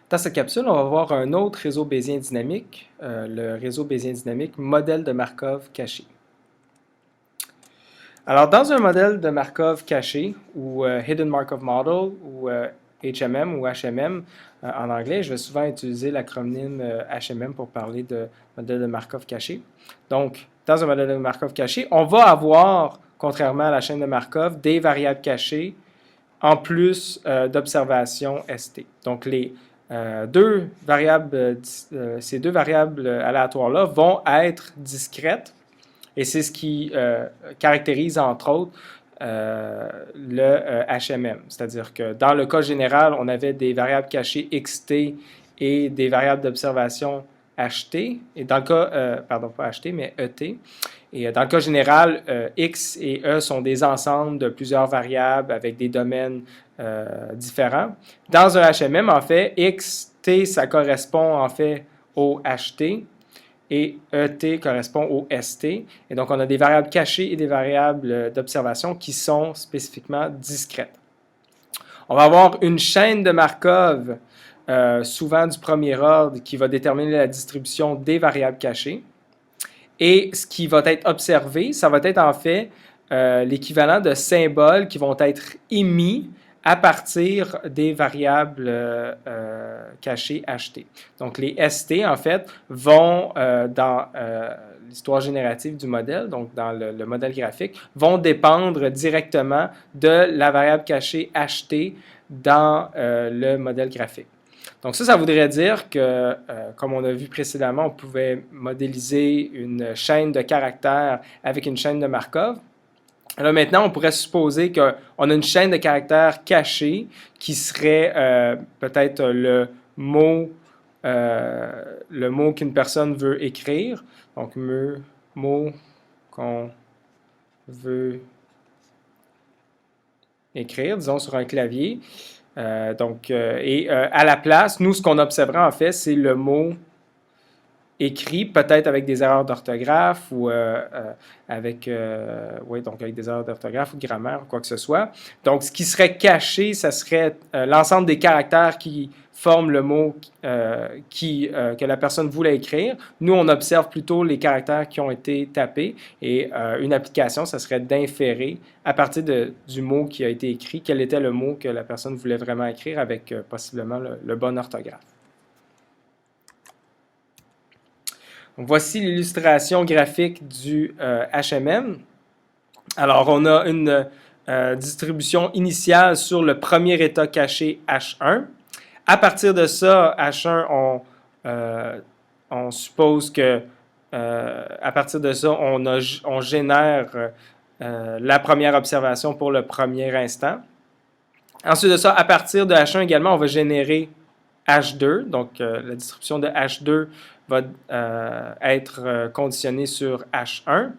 Dans cette capsule, on va voir un autre réseau bayésien dynamique, le réseau bayésien dynamique modèle de Markov caché. Alors, dans un modèle de Markov caché, ou Hidden Markov Model, ou HMM ou HMM en anglais, je vais souvent utiliser l'acronyme HMM pour parler de modèle de Markov caché. Donc, dans un modèle de Markov caché, on va avoir, contrairement à la chaîne de Markov, des variables cachées en plus d'observations ST. Donc, ces deux variables aléatoires-là vont être discrètes et c'est ce qui caractérise entre autres le HMM. C'est-à-dire que dans le cas général, on avait des variables cachées XT et des variables d'observation HT. Et dans le cas, pardon, pas HT, mais ET. Et dans le cas général, X et E sont des ensembles de plusieurs variables avec des domaines différents. Dans un HMM, en fait, XT, ça correspond en fait au HT et ET correspond au ST. Et donc, on a des variables cachées et des variables d'observation qui sont spécifiquement discrètes. On va avoir une chaîne de Markov, souvent du premier ordre, qui va déterminer la distribution des variables cachées. Et ce qui va être observé, ça va être en fait l'équivalent de symboles qui vont être émis à partir des variables cachées HT. Donc, les ST, en fait, vont dans l'histoire générative du modèle, donc dans le modèle graphique, vont dépendre directement de la variable cachée HT dans le modèle graphique. Donc ça voudrait dire que, comme on a vu précédemment, on pouvait modéliser une chaîne de caractères avec une chaîne de Markov. Alors maintenant, on pourrait supposer qu'on a une chaîne de caractères cachée qui serait peut-être le mot qu'une personne veut écrire. Donc, mot qu'on veut écrire, disons sur un clavier. À la place, nous, ce qu'on observera en fait, c'est le mot écrit, peut-être avec des erreurs d'orthographe ou avec des erreurs d'orthographe ou de grammaire ou quoi que ce soit. Donc, ce qui serait caché, ça serait l'ensemble des caractères qui forment le mot que la personne voulait écrire. Nous, on observe plutôt les caractères qui ont été tapés et une application, ça serait d'inférer à partir du mot qui a été écrit, quel était le mot que la personne voulait vraiment écrire avec possiblement le bon orthographe. Donc, voici l'illustration graphique du HMM. Alors, on a une distribution initiale sur le premier état caché H1. À partir de ça, H1, on suppose que à partir de ça, on génère la première observation pour le premier instant. Ensuite de ça, à partir de H1 également, on va générer H2. Donc, la distribution de H2 va être conditionnée sur H1.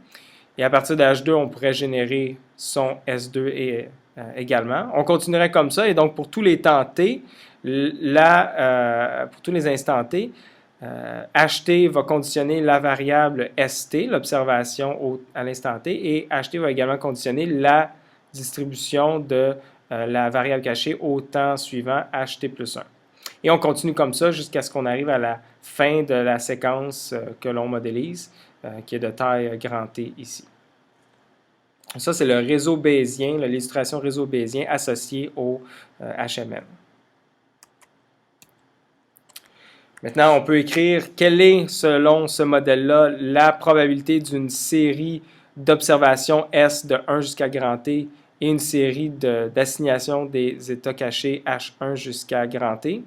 Et à partir de H2, on pourrait générer son S2 également. On continuerait comme ça. Et donc, pour tous les temps T, pour tous les instants T, HT va conditionner la variable ST, l'observation à l'instant T, et HT va également conditionner la distribution de la variable cachée au temps suivant HT plus 1. Et on continue comme ça jusqu'à ce qu'on arrive à la fin de la séquence que l'on modélise, qui est de taille grand T ici. Ça, c'est le réseau bayésien, l'illustration réseau bayésien associée au HMM. Maintenant, on peut écrire quelle est, selon ce modèle-là, la probabilité d'une série d'observations S de 1 jusqu'à grand T et une série d'assignation des états cachés H1 jusqu'à grand T.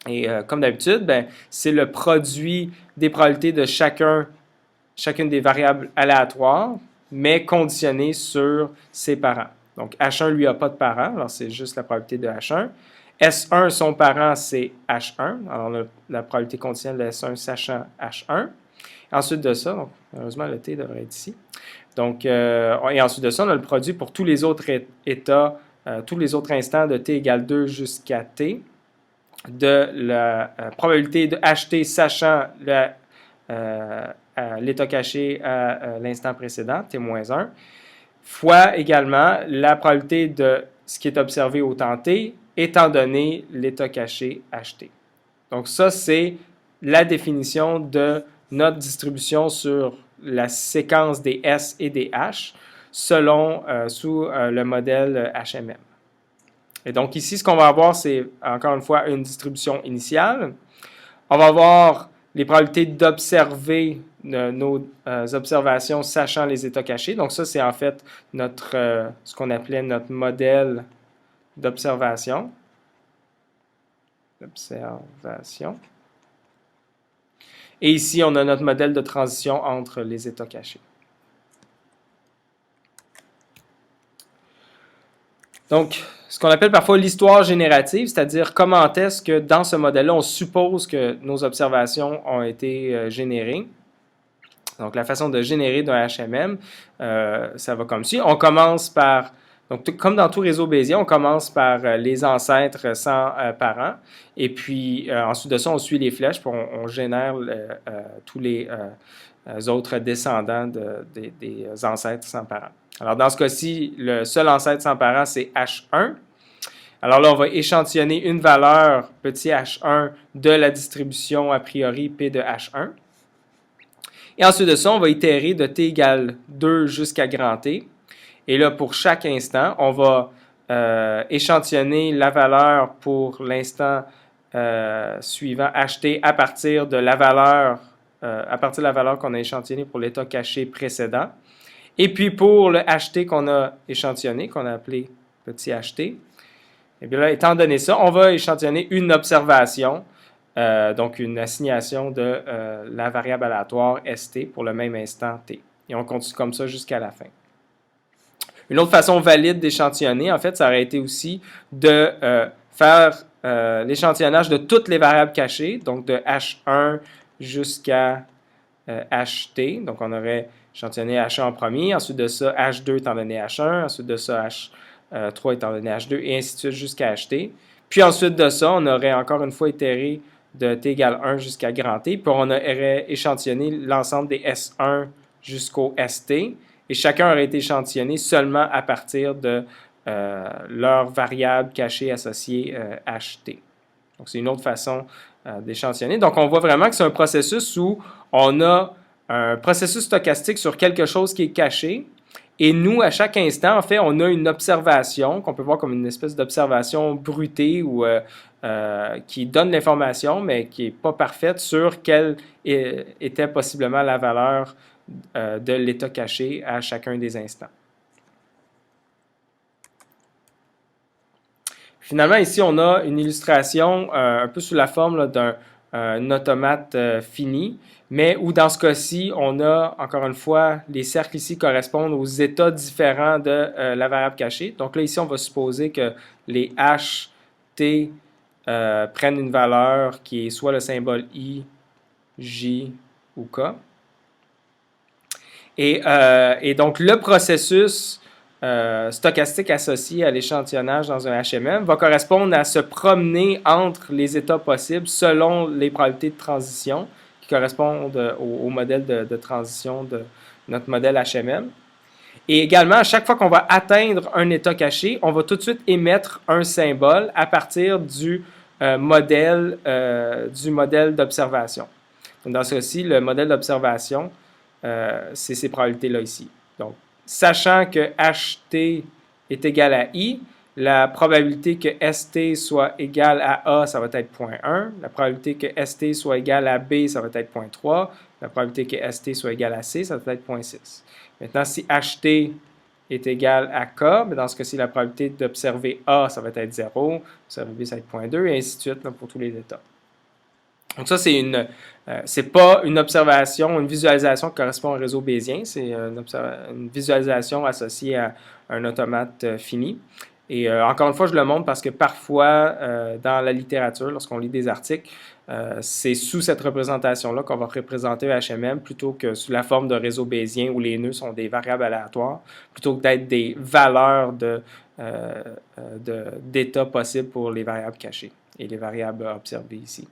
Et comme d'habitude, c'est le produit des probabilités de chacune des variables aléatoires, mais conditionné sur ses parents. Donc, H1, lui, n'a pas de parents, alors c'est juste la probabilité de H1. S1, son parent, c'est H1, alors on a la probabilité conditionnelle de S1 sachant H1. Ensuite de ça, donc, heureusement, le T devrait être ici. Donc, et ensuite de ça, on a le produit pour tous les autres états, tous les autres instants de T égale 2 jusqu'à T, de la probabilité de HT sachant l'état caché à l'instant précédent, T-1, fois également la probabilité de ce qui est observé au temps T, étant donné l'état caché HT. Donc ça, c'est la définition de notre distribution sur la séquence des S et des H sous le modèle HMM. Et donc ici, ce qu'on va avoir, c'est encore une fois une distribution initiale. On va avoir les probabilités d'observer nos observations sachant les états cachés. Donc ça, c'est en fait ce qu'on appelait notre modèle d'observation. Et ici, on a notre modèle de transition entre les états cachés. Donc, ce qu'on appelle parfois l'histoire générative, c'est-à-dire comment est-ce que dans ce modèle-là, on suppose que nos observations ont été générées. Donc, la façon de générer d'un HMM, ça va comme suit. On commence par, donc comme dans tout réseau Bayésien, on commence par les ancêtres sans parents. Et puis, ensuite de ça, on suit les flèches, puis on génère tous les autres descendants des ancêtres sans parents. Alors, dans ce cas-ci, le seul ancêtre sans parents, c'est H1. Alors là, on va échantillonner une valeur, petit h1, de la distribution a priori P de h1. Et ensuite de ça, on va itérer de t égale 2 jusqu'à grand T. Et là, pour chaque instant, on va échantillonner la valeur pour l'instant suivant ht à partir de la valeur qu'on a échantillonnée pour l'état caché précédent. Et puis pour le ht qu'on a échantillonné, qu'on a appelé petit ht, et bien là, étant donné ça, on va échantillonner une observation, donc une assignation de la variable aléatoire st pour le même instant t. Et on continue comme ça jusqu'à la fin. Une autre façon valide d'échantillonner, en fait, ça aurait été aussi de faire l'échantillonnage de toutes les variables cachées, donc de h1 jusqu'à ht. Donc, on aurait échantillonné h1 en premier, ensuite de ça, h2 étant donné h1, ensuite de ça, h3 étant donné h2, et ainsi de suite jusqu'à ht. Puis ensuite de ça, on aurait encore une fois itéré de t égale 1 jusqu'à grand T, puis on aurait échantillonné l'ensemble des S1 jusqu'au ST, et chacun aurait été échantillonné seulement à partir de leur variable cachée associée HT. Donc, c'est une autre façon d'échantillonner. Donc, on voit vraiment que c'est un processus où on a un processus stochastique sur quelque chose qui est caché, et nous, à chaque instant, en fait, on a une observation qu'on peut voir comme une espèce d'observation brutée ou qui donne l'information, mais qui n'est pas parfaite sur quelle était possiblement la valeur de l'état caché à chacun des instants. Finalement, ici, on a une illustration un peu sous la forme d'un automate fini, mais où dans ce cas-ci, on a, encore une fois, les cercles ici correspondent aux états différents de la variable cachée. Donc là, ici, on va supposer que les H, T prennent une valeur qui est soit le symbole I, J ou K. Et donc, le processus stochastique associé à l'échantillonnage dans un HMM va correspondre à se promener entre les états possibles selon les probabilités de transition qui correspondent au modèle de transition de notre modèle HMM. Et également, à chaque fois qu'on va atteindre un état caché, on va tout de suite émettre un symbole à partir du modèle d'observation. Donc, dans ceci, le modèle d'observation, c'est ces probabilités-là ici. Donc, sachant que HT est égal à I, la probabilité que ST soit égal à A, ça va être 0.1. La probabilité que ST soit égal à B, ça va être 0.3. La probabilité que ST soit égal à C, ça va être 0.6. Maintenant, si HT est égal à K, dans ce cas-ci, la probabilité d'observer A, ça va être 0. Observer B, ça va être 0.2, et ainsi de suite là, pour tous les états. Donc ça, c'est pas une observation, une visualisation qui correspond au réseau bayésien, c'est une visualisation associée à un automate fini. Et encore une fois, je le montre parce que parfois, dans la littérature, lorsqu'on lit des articles, c'est sous cette représentation-là qu'on va représenter le HMM plutôt que sous la forme de réseau bayésien où les nœuds sont des variables aléatoires, plutôt que d'être des valeurs d'état possibles pour les variables cachées et les variables observées ici.